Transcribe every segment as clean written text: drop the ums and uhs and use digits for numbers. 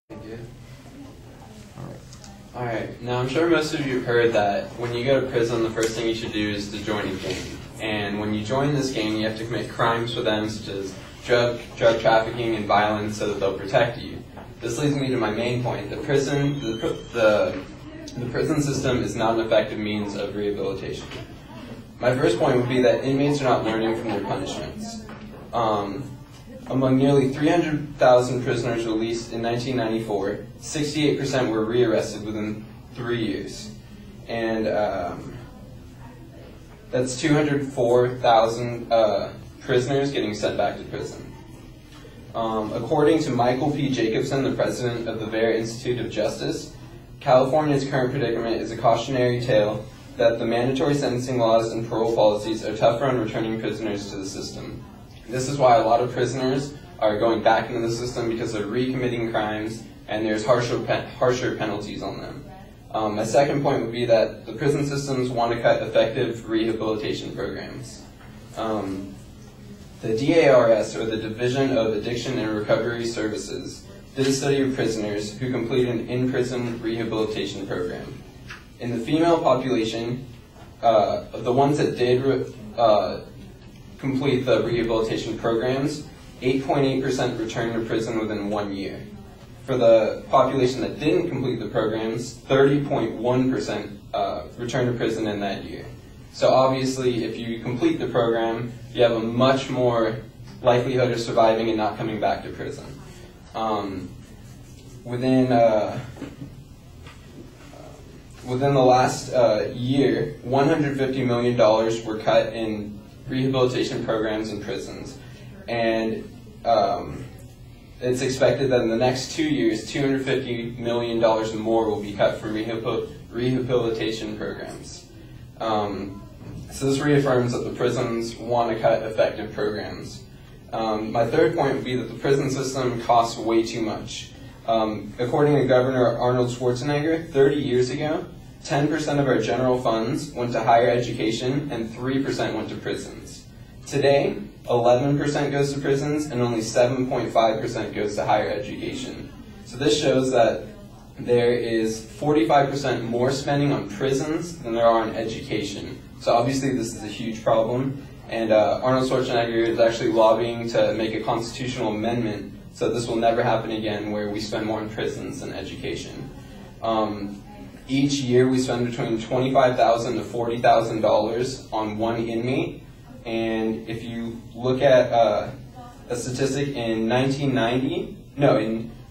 Good. Alright, now I'm sure most of you have heard that when you go to prison, the first thing you should do is to join a gang. And when you join this gang, you have to commit crimes for them, such as drug trafficking and violence, so that they'll protect you. This leads me to my main point. The prison system is not an effective means of rehabilitation. My first point would be that inmates are not learning from their punishments. Among nearly 300,000 prisoners released in 1994, 68% were rearrested within 3 years. And that's 204,000 prisoners getting sent back to prison. According to Michael P. Jacobson, the president of the Vera Institute of Justice, California's current predicament is a cautionary tale that the mandatory sentencing laws and parole policies are tougher on returning prisoners to the system. This is why a lot of prisoners are going back into the system because they're recommitting crimes and there's harsher penalties on them. My second point would be that the prison systems want to cut effective rehabilitation programs. The DARS, or the Division of Addiction and Recovery Services, did a study of prisoners who completed an in-prison rehabilitation program. In the female population, the ones that did complete the rehabilitation programs, 8.8% returned to prison within 1 year. For the population that didn't complete the programs, 30.1% returned to prison in that year. So obviously, if you complete the program, you have a much more likelihood of surviving and not coming back to prison. Within the last year, $150 million were cut in rehabilitation programs in prisons, and it's expected that in the next 2 years, $250 million more will be cut from rehabilitation programs. So this reaffirms that the prisons want to cut effective programs. My third point would be that the prison system costs way too much. According to Governor Arnold Schwarzenegger, 30 years ago, 10% of our general funds went to higher education and 3% went to prisons. Today, 11% goes to prisons and only 7.5% goes to higher education. So this shows that there is 45% more spending on prisons than there are on education. So obviously this is a huge problem, and Arnold Schwarzenegger is actually lobbying to make a constitutional amendment so this will never happen again, where we spend more on prisons than education. Each year we spend between $25,000 to $40,000 on one inmate, and if you look at a statistic in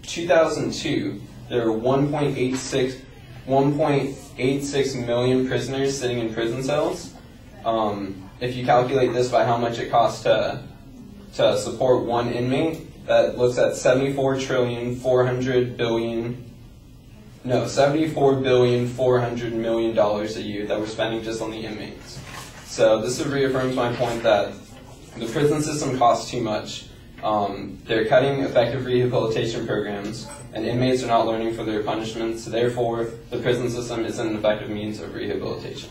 2002, there were 1.86 million prisoners sitting in prison cells. If you calculate this by how much it costs to support one inmate, that looks at $74 billion, $400 million a year that we're spending just on the inmates. So this reaffirms my point that the prison system costs too much. They're cutting effective rehabilitation programs, and inmates are not learning from their punishments, so therefore the prison system isn't an effective means of rehabilitation.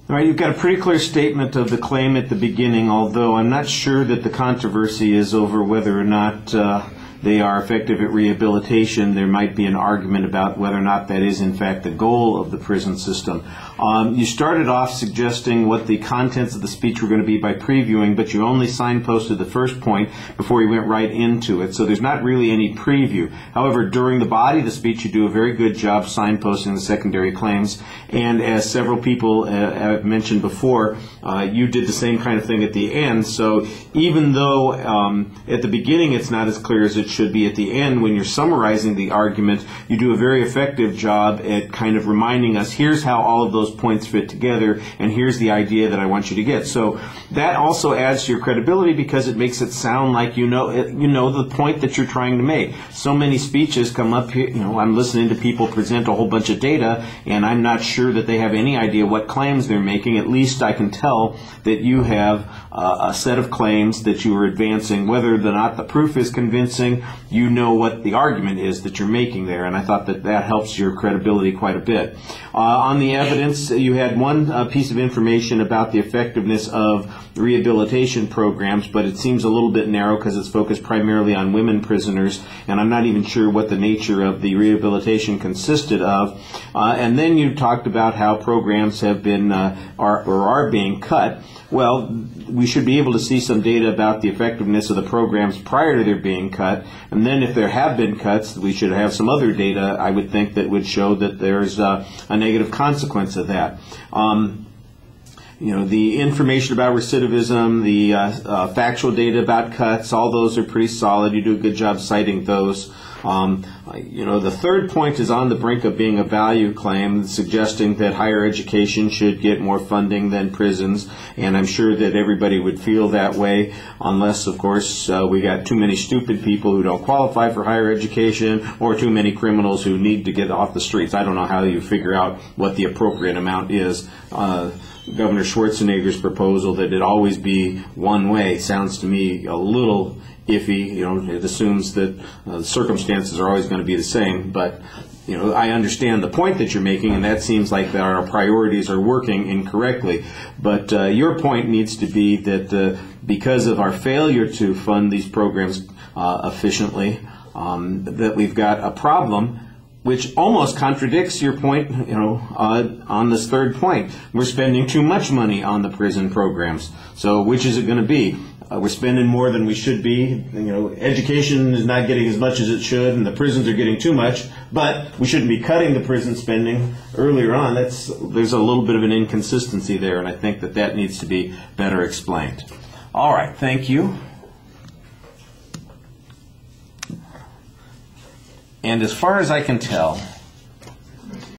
All right, you've got a pretty clear statement of the claim at the beginning, although I'm not sure that the controversy is over whether or not they are effective at rehabilitation. There might be an argument about whether or not that is in fact the goal of the prison system. You started off suggesting what the contents of the speech were going to be by previewing, but you only signposted the first point before you went right into it, so there's not really any preview. However, during the body of the speech, you do a very good job signposting the secondary claims, and as several people have mentioned before, you did the same kind of thing at the end. So even though at the beginning it's not as clear as it should be at the end when you're summarizing the argument. You do a very effective job at kind of reminding us, here's how all of those points fit together, and here's the idea that I want you to get. So that also adds to your credibility because it makes it sound like you know the point that you're trying to make. So many speeches come up here, I'm listening to people present a whole bunch of data, and I'm not sure that they have any idea what claims they're making. At least I can tell that you have a set of claims that you are advancing. Whether or not the proof is convincing, you know what the argument is that you're making there, and I thought that that helps your credibility quite a bit. On the evidence, you had one piece of information about the effectiveness of rehabilitation programs, but it seems a little bit narrow because it's focused primarily on women prisoners, and I'm not even sure what the nature of the rehabilitation consisted of. And then you talked about how programs have been are being cut. Well, we should be able to see some data about the effectiveness of the programs prior to their being cut, and then if there have been cuts, we should have some other data, I would think, that would show that there's a negative consequence of that. The information about recidivism, the factual data about cuts, all those are pretty solid. You do a good job citing those. The third point is on the brink of being a value claim, suggesting that higher education should get more funding than prisons, and I'm sure that everybody would feel that way, unless, of course, we got too many stupid people who don't qualify for higher education, or too many criminals who need to get off the streets. I don't know how you figure out what the appropriate amount is. Governor Schwarzenegger's proposal that it always be one way sounds to me a little iffy. It assumes that the circumstances are always going to be the same, but I understand the point that you're making, and that seems like that our priorities are working incorrectly. But your point needs to be that because of our failure to fund these programs efficiently, that we've got a problem, which almost contradicts your point, on this third point. We're spending too much money on the prison programs. So which is it going to be? We're spending more than we should be. Education is not getting as much as it should, and the prisons are getting too much. But we shouldn't be cutting the prison spending earlier on. There's a little bit of an inconsistency there, and I think that needs to be better explained. All right, thank you. And as far as I can tell,